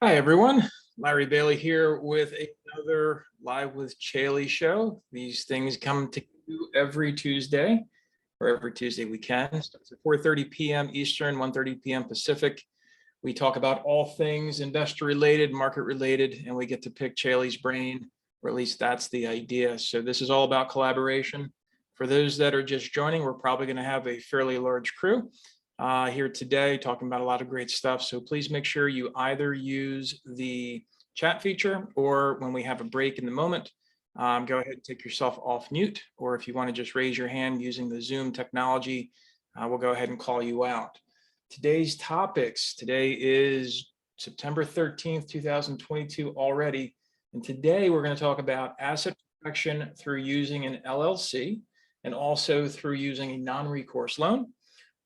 Hi, everyone. Larry Bailey here with another Live with Caeli show. These things come to you every Tuesday, or every Tuesday we can. Starts at 4:30 p.m. Eastern, 1:30 p.m. Pacific. We talk about all things investor related, market related, and we get to pick Caeli's brain, or at least that's the idea. So this is all about collaboration. For those that are just joining, we're probably going to have a fairly large crew here today, talking about a lot of great stuff. So please make sure you either use the chat feature, or when we have a break in the moment, go ahead and take yourself off mute. Or if you want to just raise your hand using the Zoom technology, we'll go ahead and call you out. Today's topics. Today is September 13th, 2022 already. And today we're going to talk about asset protection through using an LLC and also through using a non-recourse loan.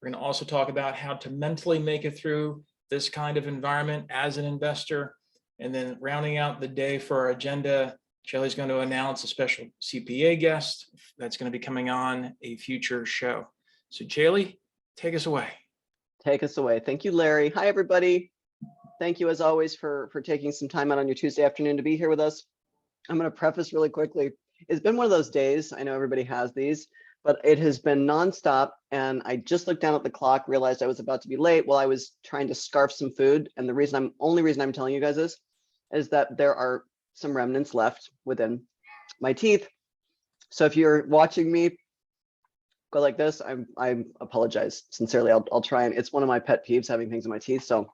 We're going to also talk about how to mentally make it through this kind of environment as an investor. And then rounding out the day for our agenda, Caeli's going to announce a special CPA guest that's going to be coming on a future show. So Caeli, take us away. Take us away. Thank you, Larry. Hi, everybody. Thank you, as always, for taking some time out on your Tuesday afternoon to be here with us. I'm going to preface really quickly. It's been one of those days. I know everybody has these, but it has been nonstop. And I just looked down at the clock, realized I was about to be late while I was trying to scarf some food. And the only reason I'm telling you guys this is that there are some remnants left within my teeth. So if you're watching me go like this, I apologize sincerely. I'll try, and it's one of my pet peeves, having things in my teeth. So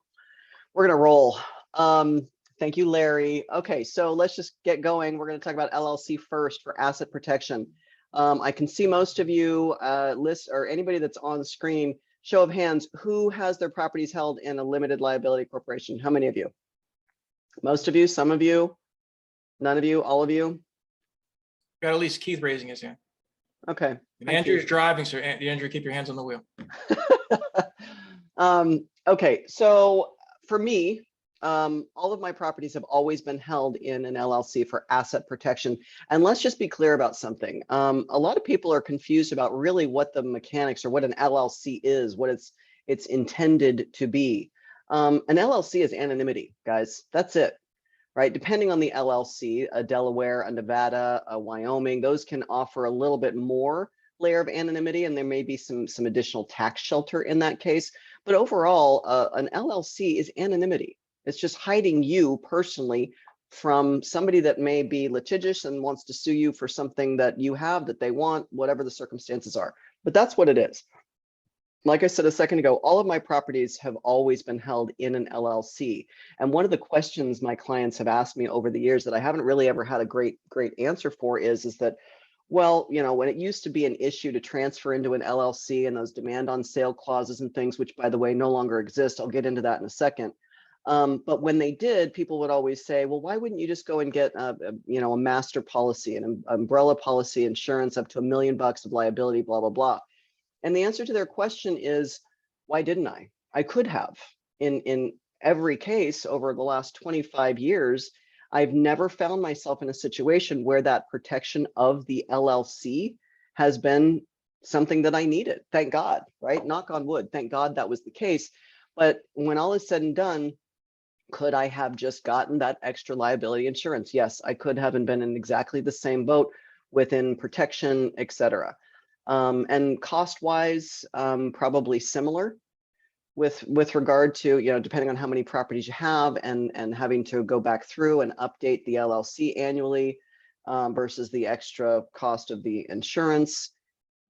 we're gonna roll. Thank you, Larry. Okay, so let's just get going. We're gonna talk about LLC first for asset protection. I can see most of you list, or anybody that's on the screen, show of hands, who has their properties held in a limited liability corporation? How many of you? Most of you, some of you, none of you, all of you? Got at least Keith raising his hand. Okay. And Andrew's driving, so Andrew, keep your hands on the wheel. Okay, so for me, all of my properties have always been held in an LLC for asset protection. And let's just be clear about something. A lot of people are confused about really what the mechanics or what an LLC is, what it's intended to be. An LLC is anonymity, guys. That's it, right? Depending on the LLC, a Delaware, a Nevada, a Wyoming, those can offer a little bit more layer of anonymity, and there may be some additional tax shelter in that case. But overall, an LLC is anonymity. It's just hiding you personally from somebody that may be litigious and wants to sue you for something that you have that they want, whatever the circumstances are. But that's what it is. Like I said a second ago, all of my properties have always been held in an LLC. And one of the questions my clients have asked me over the years that I haven't really ever had a great answer for is that, well, you know, when it used to be an issue to transfer into an LLC and those demand on sale clauses and things, which by the way, no longer exist. I'll get into that in a second. But when they did, people would always say, well, why wouldn't you just go and get a master policy, an umbrella policy, insurance up to $1 million of liability, blah, blah, blah. And the answer to their question is, why didn't I? I could have. In every case over the last 25 years, I've never found myself in a situation where that protection of the LLC has been something that I needed. Thank God, right? Knock on wood. Thank God that was the case. But when all is said and done, could I have just gotten that extra liability insurance? Yes, I could have, and been in exactly the same boat within protection, et cetera. And cost-wise, probably similar with regard to, depending on how many properties you have and having to go back through and update the LLC annually versus the extra cost of the insurance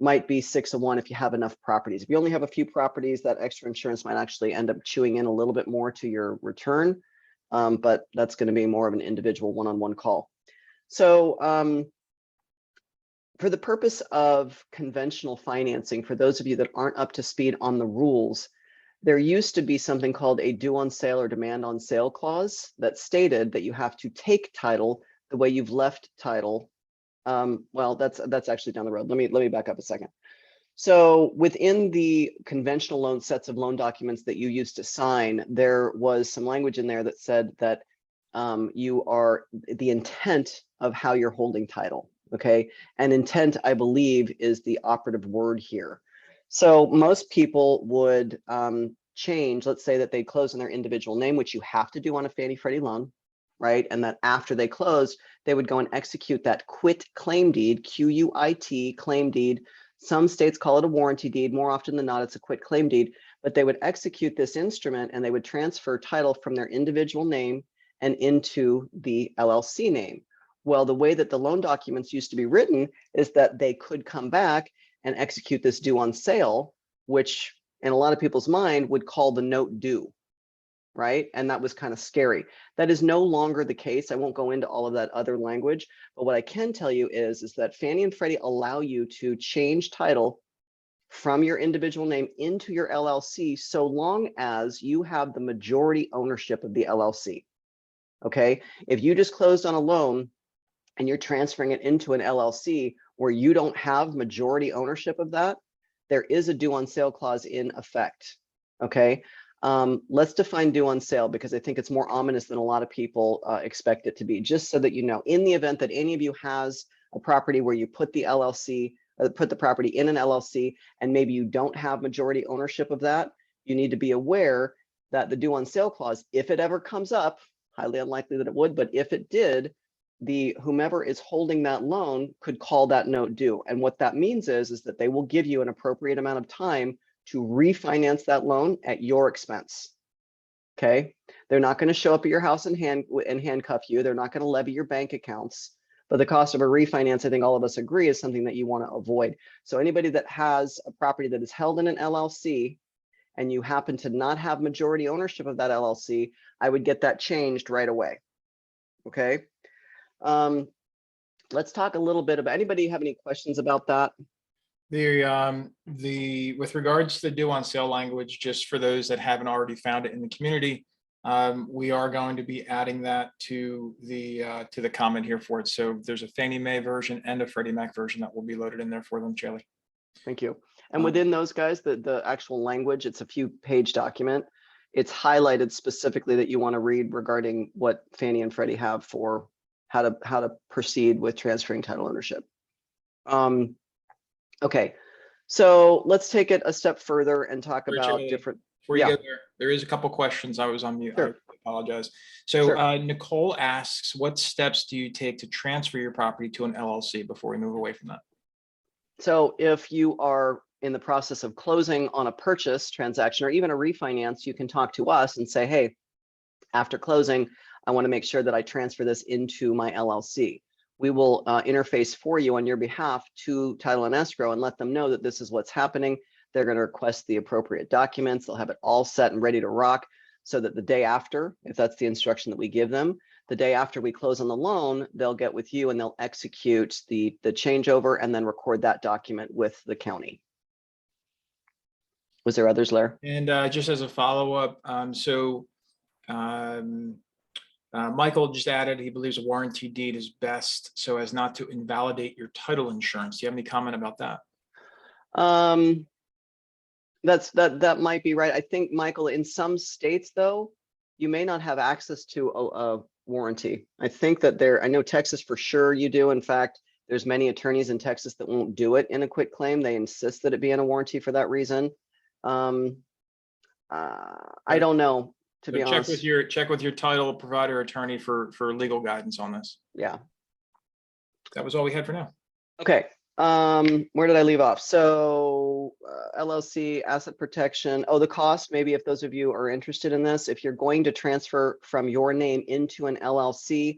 might be 6 of 1 if you have enough properties. If you only have a few properties, that extra insurance might actually end up chewing in a little bit more to your return, but that's going to be more of an individual one-on-one call. So for the purpose of conventional financing, for those of you that aren't up to speed on the rules, there used to be something called a due on sale or demand on sale clause that stated that you have to take title the way you've left title. Well, that's actually down the road. Let me back up a second. So within the conventional loan sets of loan documents that you used to sign, there was some language in there that said that you are the intent of how you're holding title. Okay, and intent, I believe, is the operative word here. So most people would change, let's say that they close in their individual name, which you have to do on a Fannie Freddie loan, right? And that after they close, they would go and execute that quit claim deed, QUIT claim deed. Some states call it a warranty deed. More often than not, it's a quit claim deed, but they would execute this instrument and they would transfer title from their individual name and into the LLC name. Well, the way that the loan documents used to be written is that they could come back and execute this due on sale, which in a lot of people's mind would call the note due, right? And that was kind of scary. That is no longer the case. I won't go into all of that other language, but what I can tell you is that Fannie and Freddie allow you to change title from your individual name into your LLC so long as you have the majority ownership of the LLC. Okay, if you just closed on a loan and you're transferring it into an LLC where you don't have majority ownership of that, there is a due on sale clause in effect. Okay, let's define due on sale because I think it's more ominous than a lot of people expect it to be. Just so that you know, in the event that any of you has a property where you put the LLC, put the property in an LLC, and maybe you don't have majority ownership of that, you need to be aware that the due on sale clause, if it ever comes up, highly unlikely that it would, but if it did, the whomever is holding that loan could call that note due. And what that means is that they will give you an appropriate amount of time to refinance that loan at your expense. Okay, they're not going to show up at your house and handcuff you. They're not going to levy your bank accounts. But the cost of a refinance, I think all of us agree, is something that you want to avoid. So anybody that has a property that is held in an LLC and you happen to not have majority ownership of that LLC, I would get that changed right away. Okay. Let's talk a little bit about, anybody have any questions about that? With regards to the due on sale language, just for those that haven't already found it in the community, we are going to be adding that to the comment here for it. So there's a Fannie Mae version and a Freddie Mac version that will be loaded in there for them, Caeli. Thank you. And within those guys, the actual language, it's a few page document. It's highlighted specifically that you want to read regarding what Fannie and Freddie have for how to proceed with transferring title ownership. Okay, so let's take it a step further and talk about different. Before you go there is a couple questions. I was on mute. Sure. I apologize. So sure. Nicole asks, what steps do you take to transfer your property to an LLC before we move away from that? So if you are in the process of closing on a purchase transaction or even a refinance, you can talk to us and say, hey, after closing, I want to make sure that I transfer this into my LLC. We will interface for you on your behalf to title and escrow and let them know that this is what's happening. They're going to request the appropriate documents. They'll have it all set and ready to rock so that the day after, if that's the instruction that we give them, the day after we close on the loan, they'll get with you and they'll execute the changeover and then record that document with the county. Was there others, Lair? And just as a follow-up, Michael just added he believes a warranty deed is best so as not to invalidate your title insurance. Do you have any comment about that? That might be right. I think, Michael, in some states, though, you may not have access to a warranty. I think that I know Texas for sure you do. In fact, there's many attorneys in Texas that won't do it in a quit claim. They insist that it be in a warranty for that reason. I don't know. To be honest, check with your title provider attorney for legal guidance on this. Yeah. That was all we had for now. Okay. Where did I leave off? So LLC, asset protection. Oh, the cost, maybe if those of you are interested in this, if you're going to transfer from your name into an LLC,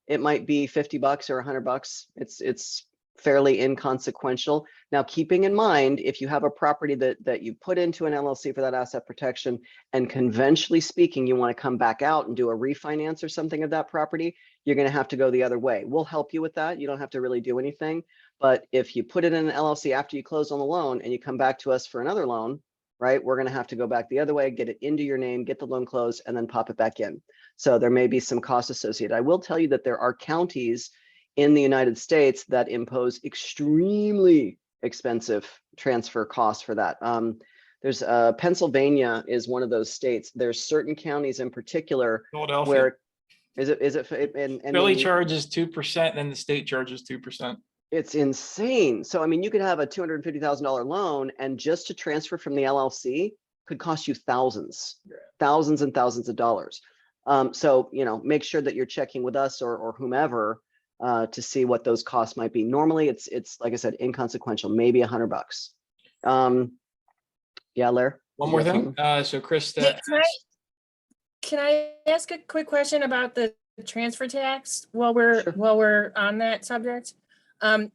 it might be $50 or $100. It's fairly inconsequential. Now, keeping in mind, if you have a property that you put into an LLC for that asset protection, and conventionally speaking, you want to come back out and do a refinance or something of that property, you're going to have to go the other way. We'll help you with that. You don't have to really do anything. But if you put it in an LLC after you close on the loan and you come back to us for another loan, right, we're going to have to go back the other way, get it into your name, get the loan closed, and then pop it back in. So there may be some costs associated. I will tell you that there are counties in the United States that impose extremely expensive transfer costs for that. There's Pennsylvania is one of those states. There's certain counties in particular where Philly charges 2% and the state charges 2%. It's insane. So I mean, you could have a $250,000 loan, and just to transfer from the LLC, could cost you thousands and thousands of dollars. So, make sure that you're checking with us or whomever to see what those costs might be. Normally it's like I said, inconsequential, maybe $100. Yeah, Larry. One more thing. So Krista, Yeah, can I ask a quick question about the transfer tax while we're Sure. on that subject?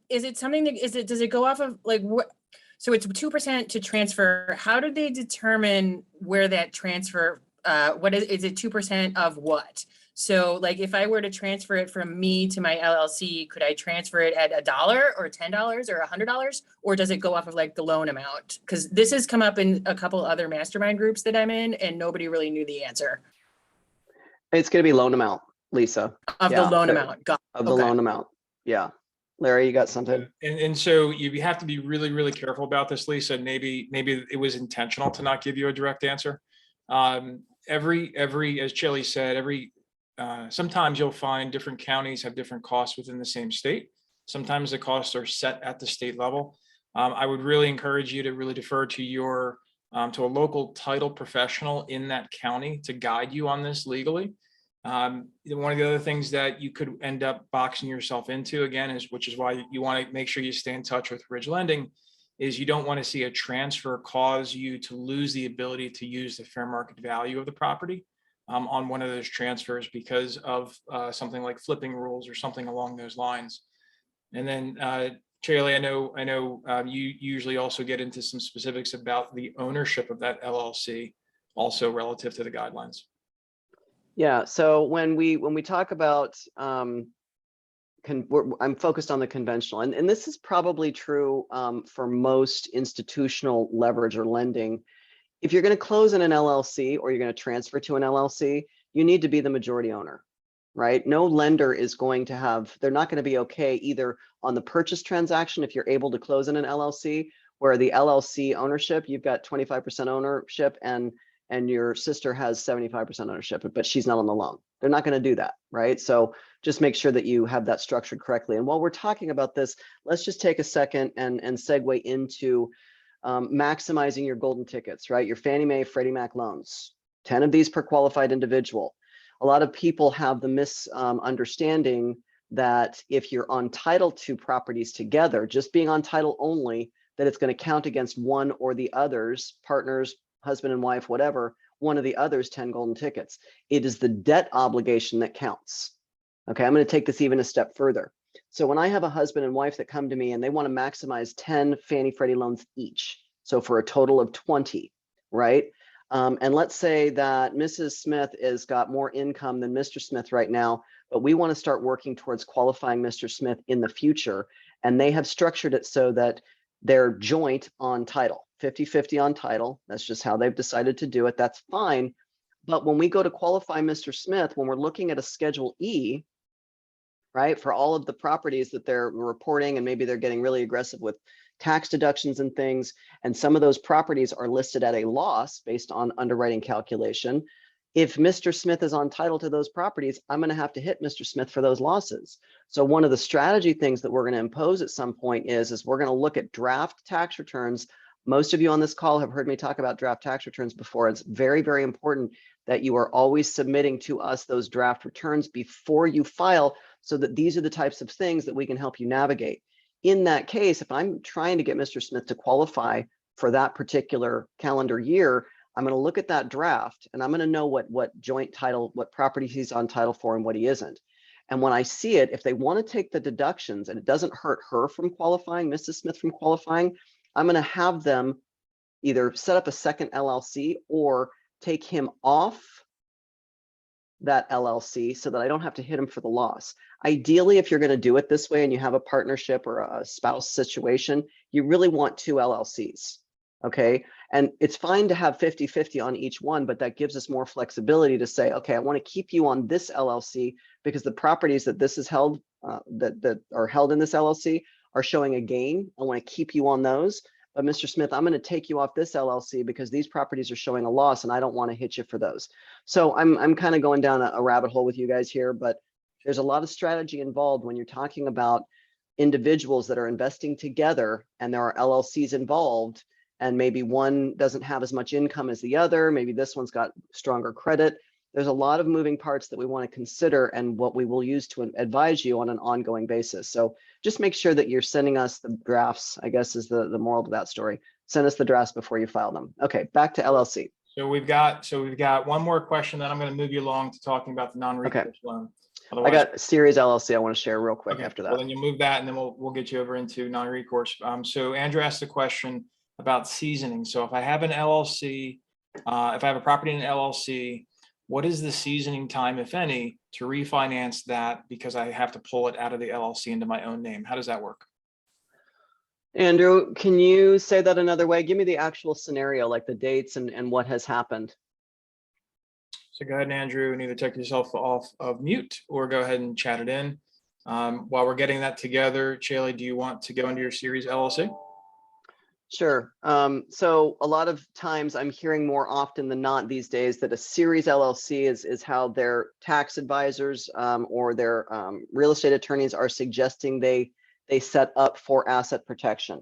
Is it something that does it go off of like what? So it's 2% to transfer. How do they determine where that transfer? What is it 2% of what? So like if I were to transfer it from me to my LLC, could I transfer it at $1 or $10 or $100, or does it go off of like the loan amount? Because this has come up in a couple other mastermind groups that I'm in, and nobody really knew the answer. It's going to be loan amount, Lisa. Of the loan amount. Of the loan amount. Yeah. Larry, you got something? And so you have to be really, really careful about this, Lisa. Maybe it was intentional to not give you a direct answer. Every, as Caeli said, sometimes you'll find different counties have different costs within the same state. Sometimes the costs are set at the state level. I would really encourage you to really defer to to a local title professional in that county to guide you on this legally. One of the other things that you could end up boxing yourself into again which is why you want to make sure you stay in touch with Ridge Lending, is you don't want to see a transfer cause you to lose the ability to use the fair market value of the property on one of those transfers because of something like flipping rules or something along those lines. And then Caeli, I know you usually also get into some specifics about the ownership of that LLC, also relative to the guidelines. Yeah. So when we talk about, I'm focused on the conventional, and this is probably true for most institutional leverage or lending. If you're going to close in an LLC or you're going to transfer to an LLC, you need to be the majority owner, right? No lender is going to have, they're not going to be okay either on the purchase transaction if you're able to close in an LLC, where the LLC ownership, you've got 25% ownership and your sister has 75% ownership, but she's not on the loan. They're not going to do that, right? So just make sure that you have that structured correctly. And while we're talking about this, let's just take a second and segue into maximizing your golden tickets, right? Your Fannie Mae, Freddie Mac loans, 10 of these per qualified individual. A lot of people have the misunderstanding that if you're on title to properties together, just being on title only, that it's going to count against one or the others, partners, husband and wife, whatever, one of the others 10 golden tickets. It is the debt obligation that counts. Okay, I'm going to take this even a step further. So when I have a husband and wife that come to me and they want to maximize 10 Fannie Freddie loans each, so for a total of 20, right? And let's say that Mrs. Smith has got more income than Mr. Smith right now, but we want to start working towards qualifying Mr. Smith in the future. And they have structured it so that they're joint on title, 50-50 on title. That's just how they've decided to do it. That's fine. But when we go to qualify Mr. Smith, when we're looking at a Schedule E, right, for all of the properties that they're reporting, and maybe they're getting really aggressive with tax deductions and things, and some of those properties are listed at a loss based on underwriting calculation. If Mr. Smith is on title to those properties, I'm going to have to hit Mr. Smith for those losses. So one of the strategy things that we're going to impose at some point is we're going to look at draft tax returns. Most of you on this call have heard me talk about draft tax returns before. It's very, very important that you are always submitting to us those draft returns before you file, so that these are the types of things that we can help you navigate. In that case, if I'm trying to get Mr. Smith to qualify for that particular calendar year, I'm going to look at that draft and I'm going to know what joint title, what property he's on title for and what he isn't. And when I see it, if they want to take the deductions and it doesn't hurt her from qualifying, Mrs. Smith from qualifying, I'm going to have them either set up a second LLC or take him off that LLC so that I don't have to hit him for the loss. Ideally, if you're going to do it this way and you have a partnership or a spouse situation, you really want two LLCs. Okay. And it's fine to have 50-50 on each one, but that gives us more flexibility to say, okay, I want to keep you on this LLC because the properties that this is held, that are held in this LLC are showing a gain. I want to keep you on those. But Mr. Smith, I'm going to take you off this LLC because these properties are showing a loss and I don't want to hit you for those. So I'm kind of going down a rabbit hole with you guys here, but there's a lot of strategy involved when you're talking about individuals that are investing together and there are LLCs involved. and maybe one doesn't have as much income as the other. Maybe this one's got stronger credit. There's a lot of moving parts that we want to consider and what we will use to advise you on an ongoing basis. So just make sure that you're sending us the drafts, I guess is the moral to that story. Send us the drafts before you file them. Okay, back to LLC. So we've got one more question, then I'm going to move you along to talking about the non-recourse loan. I Otherwise, got Series LLC I want to share real quick okay, after that. well, then you move that and then we'll get you over into non-recourse. So Andrew asked a question about seasoning. So if I have an LLC, if I have a property in an LLC, what is the seasoning time, if any, to refinance that because I have to pull it out of the LLC into my own name? How does that work? Andrew, can you say that another way? Give me the actual scenario, like the dates and what has happened. So go ahead, Andrew, and either take yourself off of mute or go ahead and chat it in. While we're getting that together, Caeli, do you want to go into your Series LLC? Sure. So a lot of times I'm hearing more often than not these days that a Series LLC is how their tax advisors or their real estate attorneys are suggesting they set up for asset protection.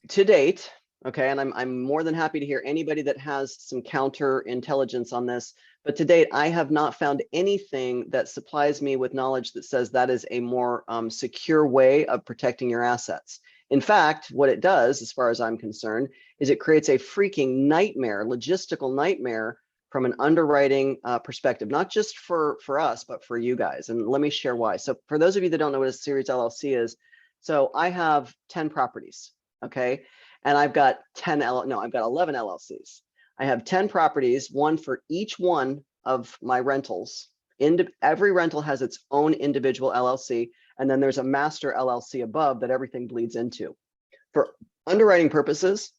To date, okay, and I'm more than happy to hear anybody that has some counter intelligence on this, but to date, I have not found anything that supplies me with knowledge that says that is a more secure way of protecting your assets. In fact, what it does, as far as I'm concerned, is it creates a freaking nightmare, logistical nightmare from an underwriting perspective, not just for us, but for you guys. And let me share why. So for those of you that don't know what a Series LLC is, so I have 10 properties, okay? And I've got 11 LLCs. I have 10 properties, one for each one of my rentals. Every rental has its own individual LLC, and then there's a master LLC above that everything bleeds into. For underwriting purposes,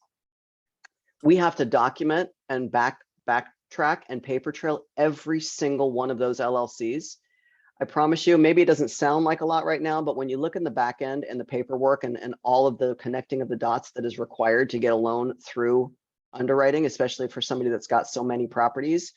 we have to document and backtrack and paper trail every single one of those LLCs. I promise you, maybe it doesn't sound like a lot right now, but when you look in the back end and the paperwork and all of the connecting of the dots that is required to get a loan through underwriting, especially for somebody that's got so many properties,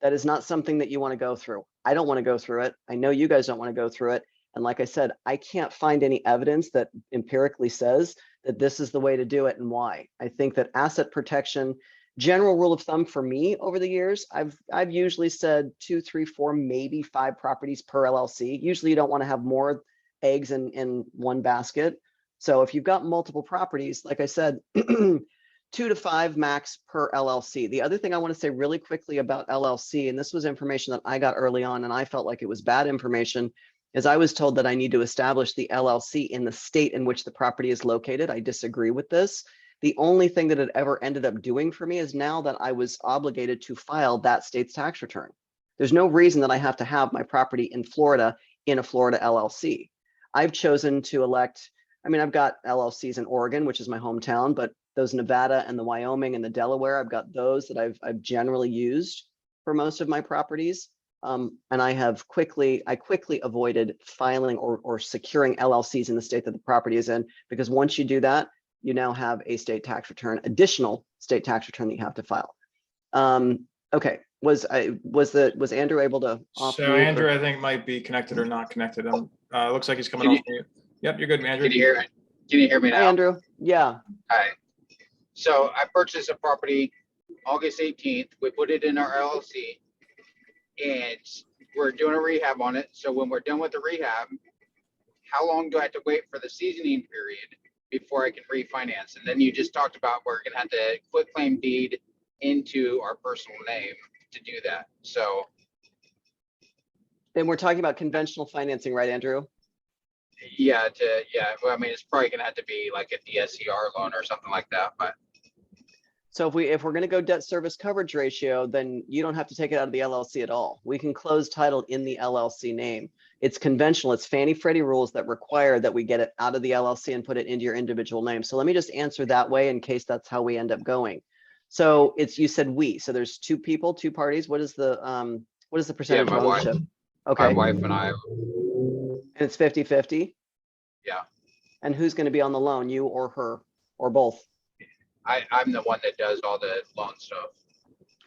that is not something that you want to go through. I don't want to go through it. I know you guys don't want to go through it. And like I said, I can't find any evidence that empirically says that this is the way to do it and why. I think that asset protection, general rule of thumb for me over the years, I've usually said 2, 3, 4, maybe 5 properties per LLC. Usually you don't want to have more eggs in one basket. So if you've got multiple properties, like I said, 2 to 5 max per LLC. The other thing I want to say really quickly about LLC, and this was information that I got early on and I felt like it was bad information, is I was told that I need to establish the LLC in the state in which the property is located. I disagree with this. The only thing that it ever ended up doing for me is now that I was obligated to file that state's tax return. There's no reason that I have to have my property in Florida in a Florida LLC. I've chosen to elect, I mean, I've got LLCs in Oregon, which is my hometown, but those Nevada and the Wyoming and the Delaware, I've got those that I've generally used for most of my properties. And I quickly avoided filing or securing LLCs in the state that the property is in, because once you do that, you now have a state tax return, additional state tax return that you have to file. Okay, was Andrew able to? So Andrew, I think might be connected or not connected. Looks like he's coming off mute. Yep, you're good, Andrew. Can you hear me? Can you hear me now? Hi, Andrew. Yeah. Hi. So I purchased a property August 18th. We put it in our LLC and we're doing a rehab on it. So when we're done with the rehab, how long do I have to wait for the seasoning period before I can refinance? And then you just talked about we're going to have to quit claim deed into our personal name to do that. So. And we're talking about conventional financing, right, Andrew? Yeah, well, I mean, it's probably going to have to be like a DSCR loan or something like that, but. So if we're going to go debt service coverage ratio, then you don't have to take it out of the LLC at all. We can close title in the LLC name. It's conventional. It's Fannie Freddie rules that require that we get it out of the LLC and put it into your individual name. So let me just answer that way in case that's how we end up going. So you said we. So there's 2 people, 2 parties. What is the percentage my wife. ownership? Okay. My wife and I. And it's 50-50. Yeah. And who's going to be on the loan, you or her, or both? I'm the one that does all the loan stuff.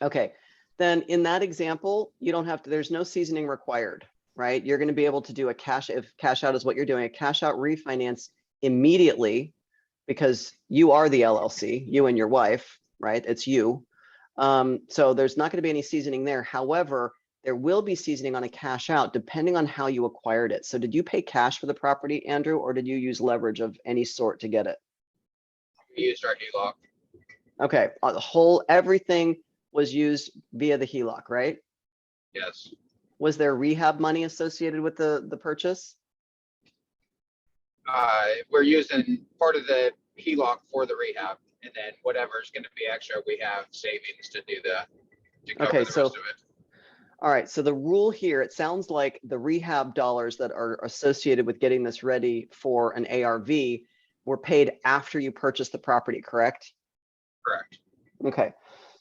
Okay, then in that example, you don't have to, there's no seasoning required, right? You're going to be able to do if cash out is what you're doing, a cash out refinance immediately. because you are the LLC, you and your wife, right? It's you. So there's not going to be any seasoning there. However, there will be seasoning on a cash out depending on how you acquired it. So did you pay cash for the property, Andrew, or did you use leverage of any sort to get it? We used our HELOC. Okay, everything was used via the HELOC, right? Yes. Was there rehab money associated with the purchase? We're using part of the HELOC for the rehab, and then whatever's going to be extra, we have savings to cover Okay, the so rest of it. all right, so the rule here, it sounds like the rehab dollars that are associated with getting this ready for an ARV were paid after you purchased the property, correct? Correct. Okay,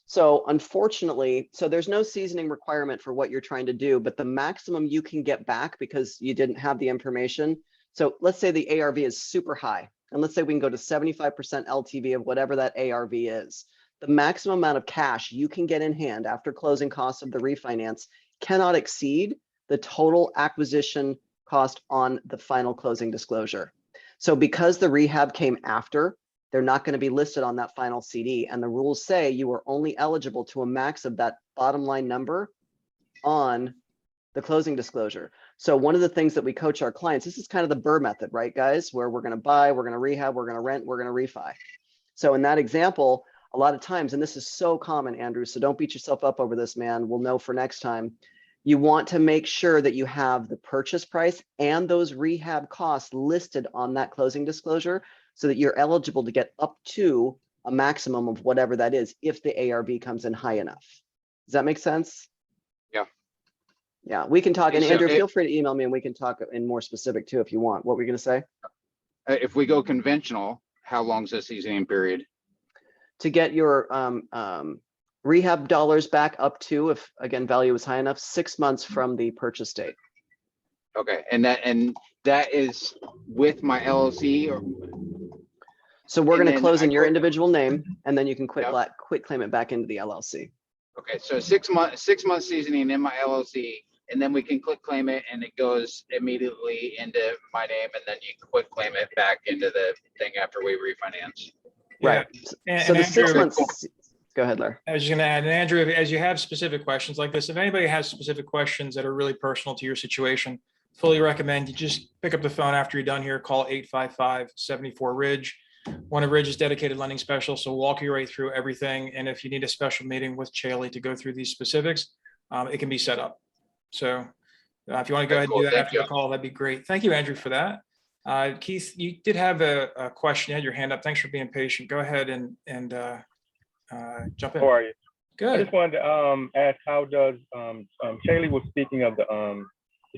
so unfortunately, so there's no seasoning requirement for what you're trying to do, but the maximum you can get back because you didn't have the information. So let's say the ARV is super high, and let's say we can go to 75% LTV of whatever that ARV is. The maximum amount of cash you can get in hand after closing costs of the refinance cannot exceed the total acquisition cost on the final closing disclosure. So because the rehab came after, they're not going to be listed on that final CD. And the rules say you are only eligible to a max of that bottom line number on the closing disclosure. So one of the things that we coach our clients, this is kind of the Burr method, right, guys? Where we're going to buy, we're going to rehab, we're going to rent, we're going to refi. So in that example, a lot of times, and this is so common, Andrew, so don't beat yourself up over this, man. We'll know for next time. You want to make sure that you have the purchase price and those rehab costs listed on that closing disclosure so that you're eligible to get up to a maximum of whatever that is if the ARV comes in high enough. Does that make sense? Yeah. Yeah, we can talk. And So Andrew, feel free to email me and we can talk in more specific too if you want. What were you going to say? If we go conventional, how long's the seasoning period? To get your rehab dollars back up to, if again, value is high enough, 6 months from the purchase date. Okay, and that is with my LLC, or So we're And going to then close I in your quit- individual name, and then you can quit Yep. quit claim it back into the LLC. okay, so 6 months seasoning in my LLC, and then we can click claim it, and it goes immediately into my name, and then you can quick claim it back into the thing after we refinance. Yeah. Right. And- So and the 6 Andrew, months. Go ahead, Larry. I was just going to add, and Andrew, as you have specific questions like this, if anybody has specific questions that are really personal to your situation, fully recommend you just pick up the phone after you're done here, call 855-74-RIDGE. One of Ridge's dedicated lending specialists will walk you right through everything. And if you need a special meeting with Caeli to go through these specifics, it can be set up. So if you want to go ahead and do that after the call, that'd be great. Thank you, Andrew, for that. Keith, you did have a question. You had your hand up. Thanks for being patient. Go ahead and jump in. How are you? I Good. just wanted to ask, how does Caeli was speaking of the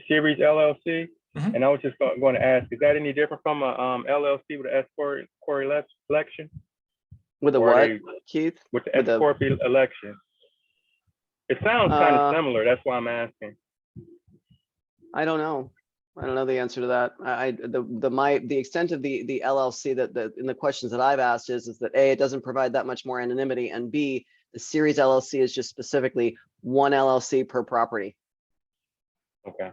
Series LLC, Mhm. and I was just going to ask, is that any different from a LLC with an S corp election? With a Or are what, they- Keith? With the With S a- corp election? It sounds kind of Uh, similar. That's why I'm asking. I don't know. I don't know the answer to that. The extent of the LLC that in the questions that I've asked is that A, it doesn't provide that much more anonymity, and B, the Series LLC is just specifically one LLC per property. Okay.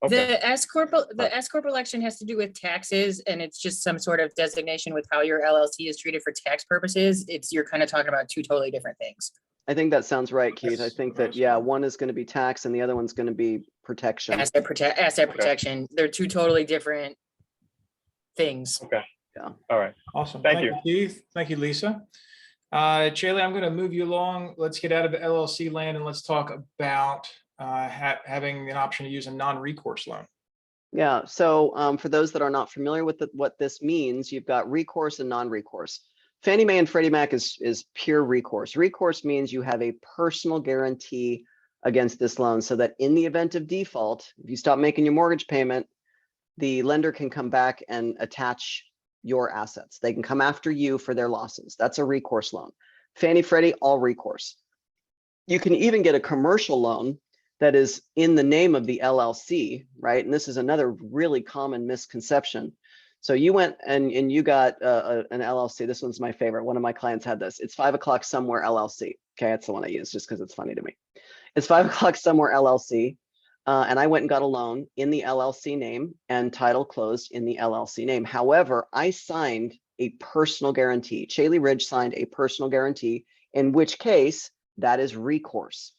Okay. The S corp election has to do with taxes, and it's just some sort of designation with how your LLC is treated for tax purposes. You're kind of talking about two totally different things. I think that sounds right, Keith. I That's think what I that, was yeah, wondering. one is going to be tax and the other one's going to be protection. Asset Okay. protection. They're two totally different things. Okay. Yeah. All right. Awesome. Thank you. Keith. Thank you, Lisa. Caeli, I'm going to move you along. Let's get out of the LLC land and let's talk about having an option to use a non-recourse loan. Yeah. So for those that are not familiar with what this means, you've got recourse and non-recourse. Fannie Mae and Freddie Mac is pure recourse. Recourse means you have a personal guarantee against this loan so that in the event of default, if you stop making your mortgage payment, the lender can come back and attach your assets. They can come after you for their losses. That's a recourse loan. Fannie, Freddie, all recourse. You can even get a commercial loan that is in the name of the LLC, right? And this is another really common misconception. So you went and you got an LLC. This one's my favorite. One of my clients had this. It's 5 o'clock somewhere LLC. Okay, that's the one I use just because it's funny to me. It's 5 o'clock somewhere LLC. And I went and got a loan in the LLC name and title closed in the LLC name. However, I signed a personal guarantee. Caeli Ridge signed a personal guarantee, in which case that is recourse.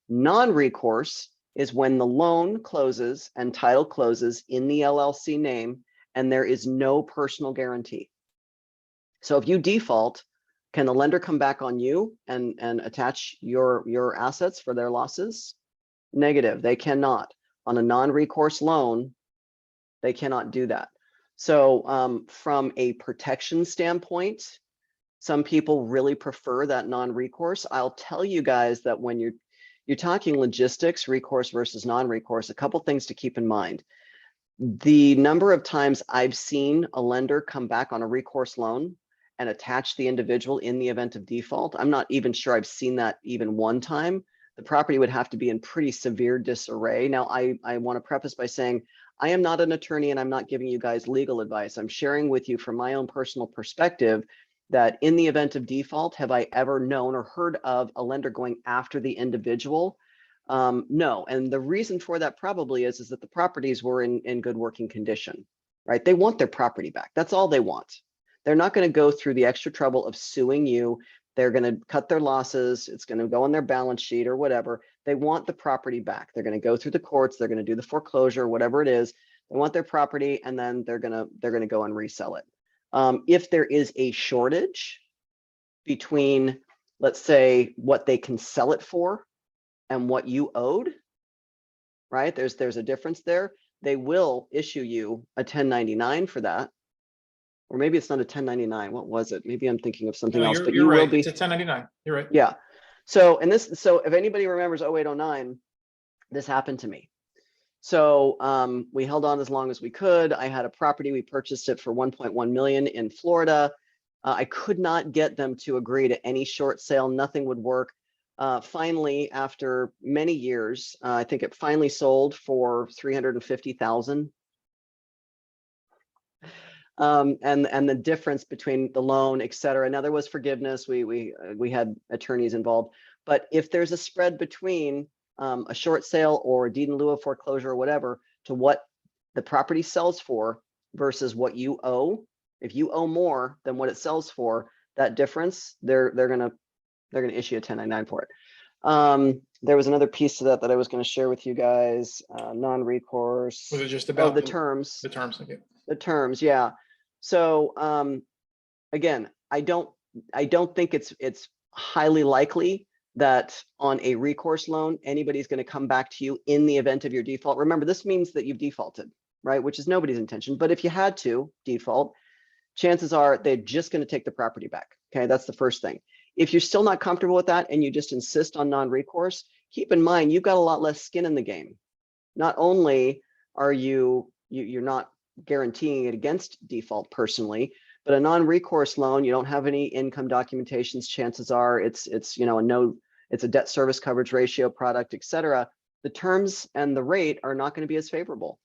Non-recourse is when the loan closes and title closes in the LLC name and there is no personal guarantee. So if you default, can the lender come back on you and attach your assets for their losses? Negative, they cannot. On a non-recourse loan, they cannot do that. So from a protection standpoint, some people really prefer that non-recourse. I'll tell you guys that when you're talking logistics, recourse versus non-recourse, a couple things to keep in mind. The number of times I've seen a lender come back on a recourse loan and attach the individual in the event of default, I'm not even sure I've seen that even one time. The property would have to be in pretty severe disarray. Now, I want to preface by saying, I am not an attorney and I'm not giving you guys legal advice. I'm sharing with you from my own personal perspective that in the event of default, have I ever known or heard of a lender going after the individual? No, and the reason for that probably is that the properties were in good working condition, right? They want their property back. That's all they want. They're not going to go through the extra trouble of suing you. They're going to cut their losses. It's going to go on their balance sheet or whatever. They want the property back. They're going to go through the courts. They're going to do the foreclosure, whatever it is. They want their property, and then they're going to go and resell it. If there is a shortage between, let's say, what they can sell it for and what you owed, right? There's a difference there. They will issue you a 1099 for that. Or maybe it's not a 1099. What was it? Maybe I'm thinking of something else, but you right. will be. It's a 1099. You're right. Yeah. So, so if anybody remembers 0809, this happened to me. So we held on as long as we could. I had a property. We purchased it for 1.1 million in Florida. I could not get them to agree to any short sale. Nothing would work. Finally, after many years, I think it finally sold for 350,000. And the difference between the loan, et cetera. Now there was forgiveness. We had attorneys involved, but if there's a spread between a short sale or a deed in lieu of foreclosure or whatever to what the property sells for versus what you owe, if you owe more than what it sells for, that difference, they're gonna issue a 1099 for it. There was another piece to that I was going to share with you guys. Non-recourse. Was it just about the terms? The terms, okay. The terms, yeah. So again, I don't think it's highly likely that on a recourse loan, anybody's going to come back to you in the event of your default. Remember, this means that you've defaulted, right? Which is nobody's intention. But if you had to default, chances are they're just going to take the property back. Okay, that's the first thing. If you're still not comfortable with that and you just insist on non-recourse, keep in mind you've got a lot less skin in the game. Not only are you're not guaranteeing it against default personally, but a non-recourse loan, you don't have any income documentations. Chances are it's a debt service coverage ratio product, et cetera. The terms and the rate are not going to be as favorable,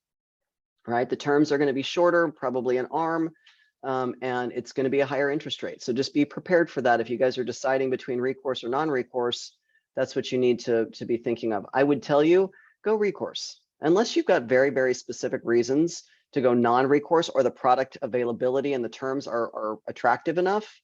right? The terms are going to be shorter, probably an arm, and it's going to be a higher interest rate. So just be prepared for that. If you guys are deciding between recourse or non-recourse, that's what you need to be thinking of. I would tell you, go recourse. Unless you've got very, very specific reasons to go non-recourse or the product availability and the terms are attractive enough,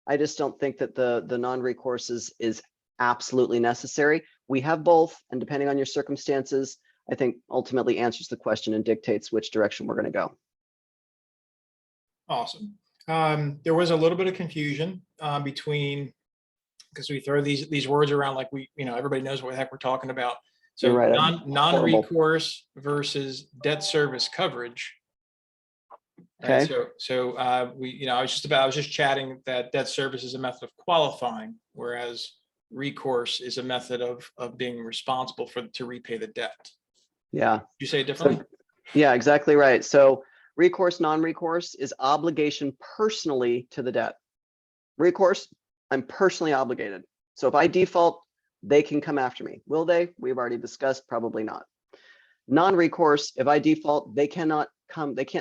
I just don't think that the non-recourse is absolutely necessary. We have both, and depending on your circumstances, I think ultimately answers the question and dictates which direction we're going to go. Awesome. There was a little bit of confusion between, because we throw these words around like everybody knows what the heck we're talking about. So You're right, non-recourse versus debt service coverage. Right? Okay. So I was just chatting that debt service is a method of qualifying, whereas recourse is a method of being responsible to repay the debt. Yeah. Did you say it differently? Yeah, exactly right. So recourse, non-recourse is obligation personally to the debt. Recourse, I'm personally obligated. So if I default, they can come after me. Will they? We've already discussed, probably not. Non-recourse, if I default, they can't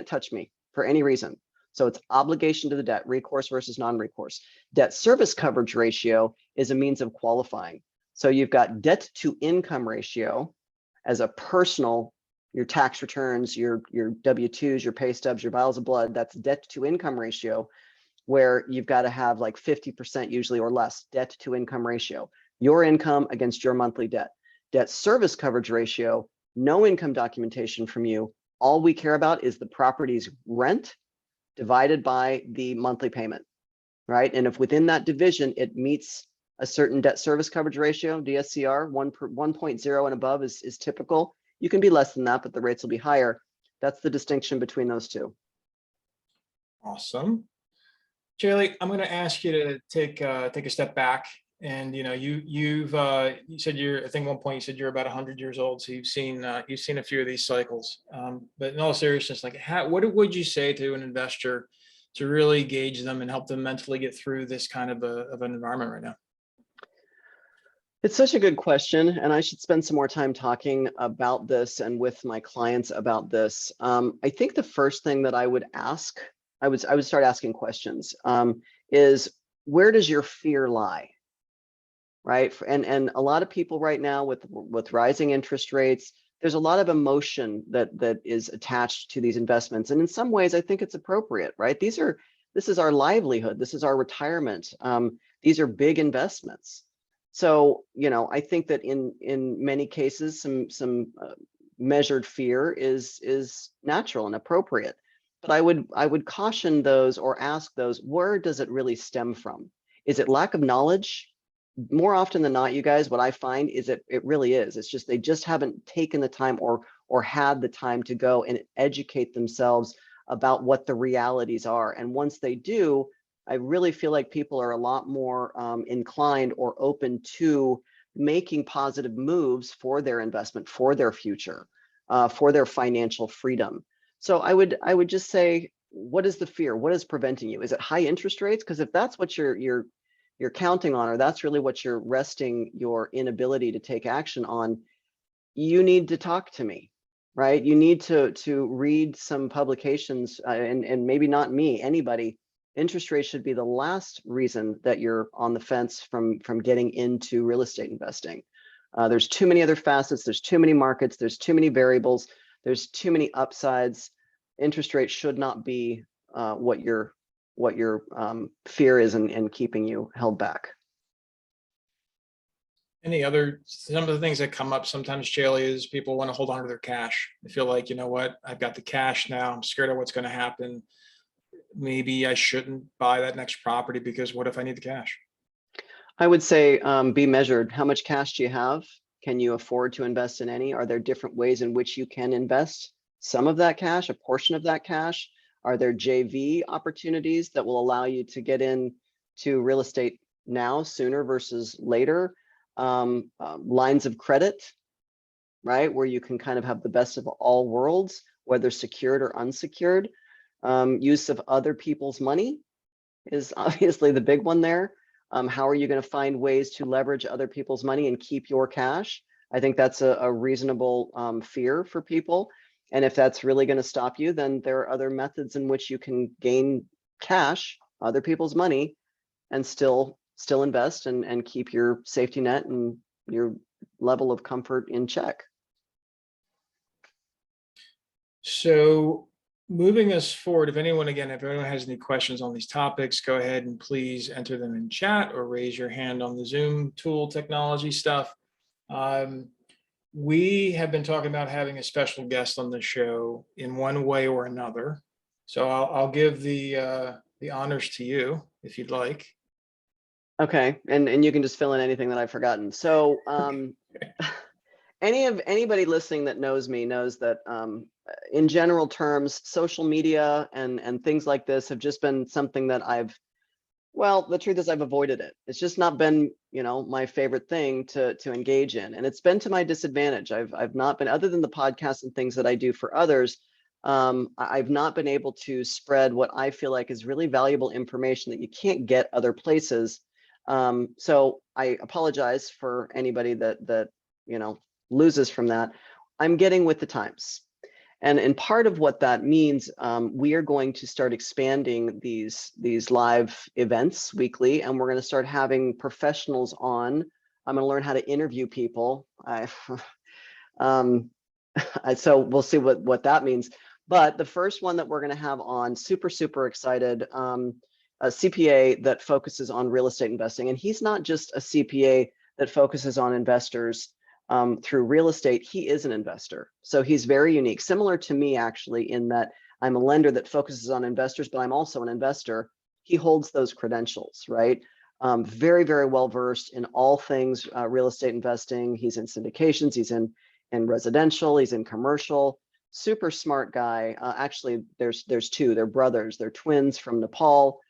touch me for any reason. So it's obligation to the debt, recourse versus non-recourse. Debt service coverage ratio is a means of qualifying. So you've got debt to income ratio as a personal, your tax returns, your W-2s, your pay stubs, your vials of blood, that's debt to income ratio. where you've got to have like 50% usually or less debt to income ratio, your income against your monthly debt. Debt service coverage ratio, no income documentation from you. All we care about is the property's rent divided by the monthly payment, right? And if within that division, it meets a certain debt service coverage ratio, DSCR, 1.0 and above is typical. You can be less than that, but the rates will be higher. That's the distinction between those two. Awesome. Caeli, I'm going to ask you to take a step back. And you said I think at one point you said you're about 100 years old, so you've seen a few of these cycles. But in all seriousness, like what would you say to an investor to really gauge them and help them mentally get through this kind of an environment right now? It's such a good question, and I should spend some more time talking about this and with my clients about this. I think the first thing that I would ask, I would start asking questions, is where does your fear lie? Right. And a lot of people right now with rising interest rates, there's a lot of emotion that is attached to these investments. And in some ways, I think it's appropriate, right? This is our livelihood. This is our retirement. These are big investments. So, I think that in many cases, some measured fear is natural and appropriate. But I would caution those or ask those, where does it really stem from? Is it lack of knowledge? More often than not, you guys, what I find is it really is. It's just they just haven't taken the time or had the time to go and educate themselves about what the realities are. And once they do, I really feel like people are a lot more inclined or open to making positive moves for their investment, for their future, for their financial freedom. So I would just say, what is the fear? What is preventing you? Is it high interest rates? Because if that's what you're counting on, or that's really what you're resting your inability to take action on, you need to talk to me, right? You need to read some publications, and maybe not me, anybody. Interest rates should be the last reason that you're on the fence from getting into real estate investing. There's too many other facets. There's too many markets. There's too many variables. There's too many upsides. Interest rates should not be what your fear is and keeping you held back. Some of the things that come up sometimes, Caeli, is people want to hold on to their cash. They feel like, what, I've got the cash now. I'm scared of what's going to happen. Maybe I shouldn't buy that next property because what if I need the cash? I would say be measured. How much cash do you have? Can you afford to invest in any? Are there different ways in which you can invest some of that cash, a portion of that cash? Are there JV opportunities that will allow you to get into real estate now, sooner versus later? Lines of credit, right? Where you can kind of have the best of all worlds, whether secured or unsecured. Use of other people's money is obviously the big one there. How are you going to find ways to leverage other people's money and keep your cash? I think that's a reasonable fear for people. And if that's really going to stop you, then there are other methods in which you can gain cash, other people's money, and still invest and keep your safety net and your level of comfort in check. So moving us forward, if anyone has any questions on these topics, go ahead and please enter them in chat or raise your hand on the Zoom tool technology stuff. We have been talking about having a special guest on the show in one way or another. So I'll give the honors to you if you'd like. Okay, and you can just fill in anything that I've forgotten. So anybody listening that knows me knows that in general terms, social media and things like this have just been something that the truth is I've avoided it. It's just not been, my favorite thing to engage in. And it's been to my disadvantage. I've not been, other than the podcasts and things that I do for others, I've not been able to spread what I feel like is really valuable information that you can't get other places. So I apologize for anybody that loses from that. I'm getting with the times. And part of what that means, we are going to start expanding these live events weekly, and we're going to start having professionals on. I'm going to learn how to interview people. So we'll see what that means. But the first one that we're going to have on, super excited, a CPA that focuses on real estate investing. And he's not just a CPA that focuses on investors through real estate. He is an investor. So he's very unique, similar to me, actually, in that I'm a lender that focuses on investors, but I'm also an investor. He holds those credentials, right? Very, very well versed in all things real estate investing. He's in syndications, he's in residential, he's in commercial. Super smart guy. Actually, there's two. They're brothers. They're twins from Nepal.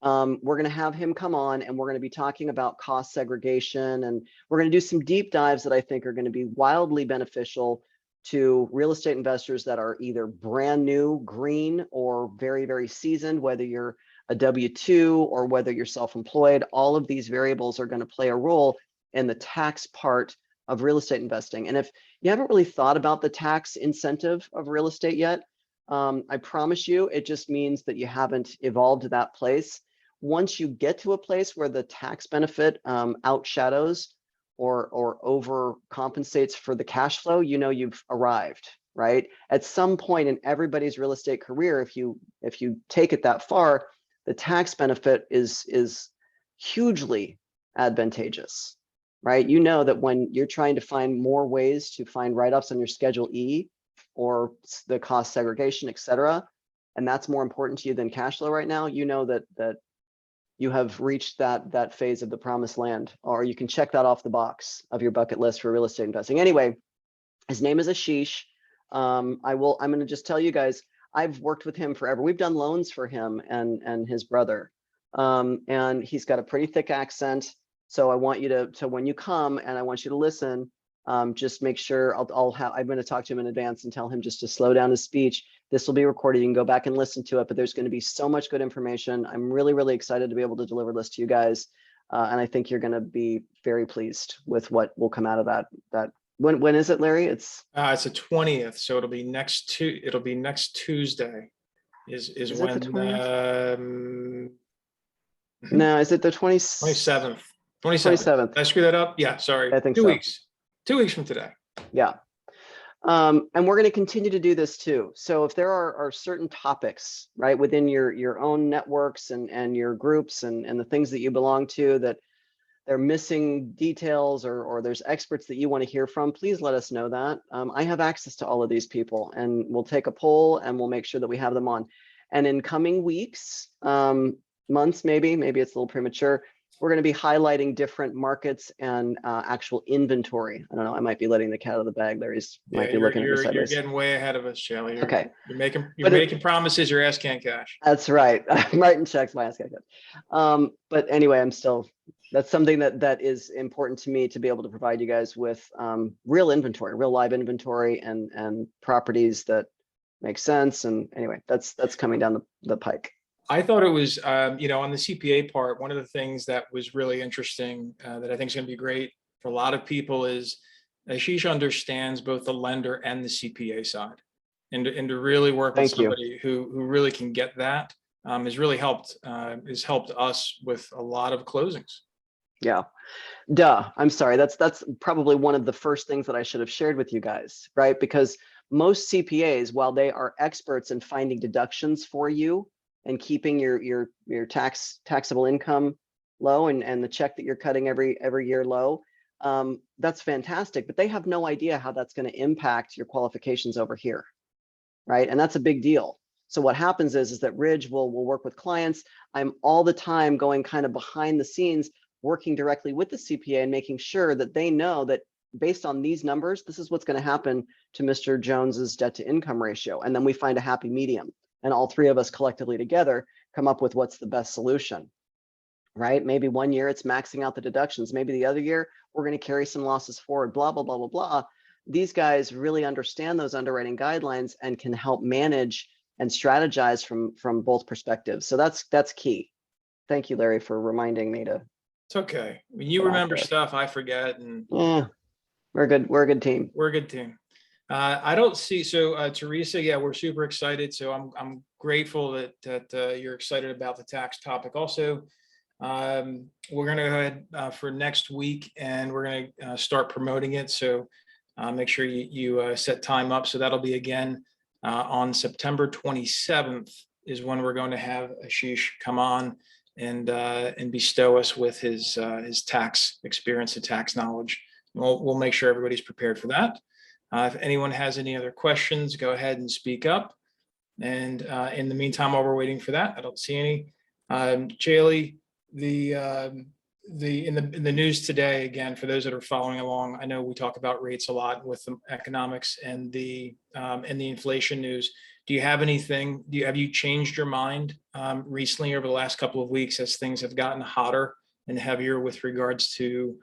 We're going to have him come on, and we're going to be talking about cost segregation, and we're going to do some deep dives that I think are going to be wildly beneficial to real estate investors that are either brand new, green, or very, very seasoned, whether you're a W-2 or whether you're self-employed. All of these variables are going to play a role in the tax part of real estate investing. And if you haven't really thought about the tax incentive of real estate yet, I promise you, it just means that you haven't evolved to that place. Once you get to a place where the tax benefit outshadows or overcompensates for the cash flow, you know you've arrived, right? At some point in everybody's real estate career, if you take it that far, the tax benefit is hugely advantageous, right? You know that when you're trying to find more ways to find write-offs on your Schedule E or the cost segregation, et cetera, and that's more important to you than cash flow right now, you know that you have reached that phase of the promised land, or you can check that off the box of your bucket list for real estate investing. Anyway, his name is Ashish. I'm going to just tell you guys, I've worked with him forever. We've done loans for him and his brother. And he's got a pretty thick accent. So I want you to when you come, and I want you to listen, just make sure I'm going to talk to him in advance and tell him just to slow down his speech. This will be recorded. You can go back and listen to it, but there's going to be so much good information. I'm really, really excited to be able to deliver this to you guys. And I think you're going to be very pleased with what will come out of that. When is it, Larry? It's the 20th, so it'll be next Tuesday. Is when it the 20th? No, is it the 27th? 27th. Did I screw that up? Yeah, sorry. I think 2 so. weeks. 2 weeks from today. Yeah. And we're going to continue to do this too. So if there are certain topics, right, within your own networks and your groups and the things that you belong to that they're missing details or there's experts that you want to hear from, please let us know that. I have access to all of these people, and we'll take a poll and we'll make sure that we have them on. And in coming weeks, months, maybe it's a little premature, we're going to be highlighting different markets and actual inventory. I don't know, I might be letting the cat out of the bag. Larry's might be looking at me sideways. You're getting way ahead of us, Caeli. Okay. You're making promises your ass can't cash. That's right. I'm writing checks, my ass can't cash. But anyway, that's something that is important to me, to be able to provide you guys with real inventory, real live inventory and properties that make sense. And anyway, that's coming down the pike. I thought it was, on the CPA part, one of the things that was really interesting that I think is going to be great for a lot of people is Ashish understands both the lender and the CPA side, and to really work with somebody who really can get that has really helped us with a lot of closings. Yeah. I'm sorry. That's probably one of the first things that I should have shared with you guys, right? Because most CPAs, while they are experts in finding deductions for you and keeping your taxable income low and the check that you're cutting every year low, that's fantastic. But they have no idea how that's going to impact your qualifications over here, right? And that's a big deal. So what happens is that Ridge will work with clients. I'm all the time going kind of behind the scenes, working directly with the CPA and making sure that they know that based on these numbers, this is what's going to happen to Mr. Jones's debt to income ratio. And then we find a happy medium. And all three of us collectively together come up with what's the best solution, right? Maybe one year it's maxing out the deductions. Maybe the other year we're going to carry some losses forward, blah, blah, blah, blah, blah. These guys really understand those underwriting guidelines and can help manage and strategize from both perspectives. So that's key. Thank you, Larry, for reminding me to. It's okay. When you remember stuff, I forget. And yeah, we're good. We're a good team. We're a good team. I don't see. So Teresa, yeah, we're super excited. So I'm grateful that you're excited about the tax topic. Also, we're going to go ahead for next week, and we're going to start promoting it. So make sure you set time up. So that'll be again on September 27th is when we're going to have Ashish come on and bestow us with his tax experience and tax knowledge. We'll make sure everybody's prepared for that. If anyone has any other questions, go ahead and speak up. And in the meantime, while we're waiting for that, I don't see any. Caeli, in the news today, again, for those that are following along, I know we talk about rates a lot with the economics and the inflation news. Do you have anything? Have you changed your mind recently over the last couple of weeks as things have gotten hotter and heavier with regards to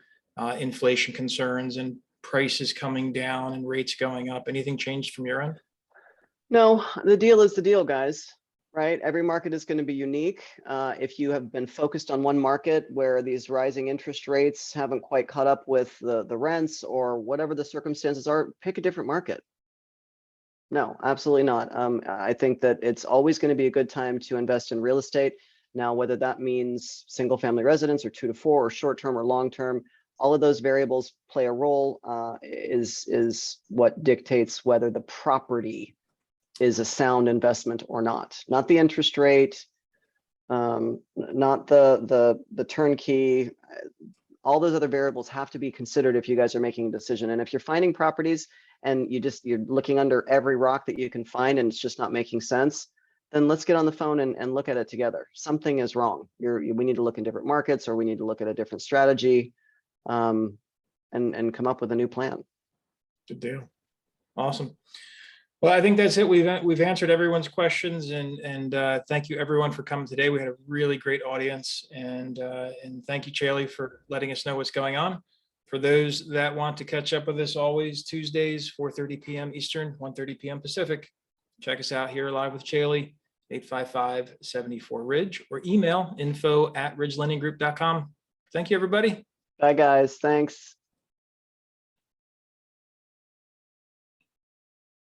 inflation concerns and prices coming down and rates going up? Anything changed from your end? No, the deal is the deal, guys, right? Every market is going to be unique. If you have been focused on one market where these rising interest rates haven't quite caught up with the rents or whatever the circumstances are, pick a different market. No, absolutely not. I think that it's always going to be a good time to invest in real estate. Now, whether that means single family residence or 2 to 4 or short term or long term, all of those variables play a role, is what dictates whether the property is a sound investment or not the interest rate, not the turnkey. All those other variables have to be considered if you guys are making a decision. And if you're finding properties and you're looking under every rock that you can find and it's just not making sense, then let's get on the phone and look at it together. Something is wrong. We need to look in different markets, or we need to look at a different strategy, and come up with a new plan. Good deal. Awesome. Well, I think that's it. We've answered everyone's questions, and thank you everyone for coming today. We had a really great audience, and thank you, Caeli, for letting us know what's going on. For those that want to catch up with us, always Tuesdays, 4:30 p.m. Eastern, 1:30 p.m. Pacific. Check us out here live with Caeli, 855-74 Ridge, or email info@ridgelendinggroup.com. Thank you, everybody. Bye, guys. Thanks.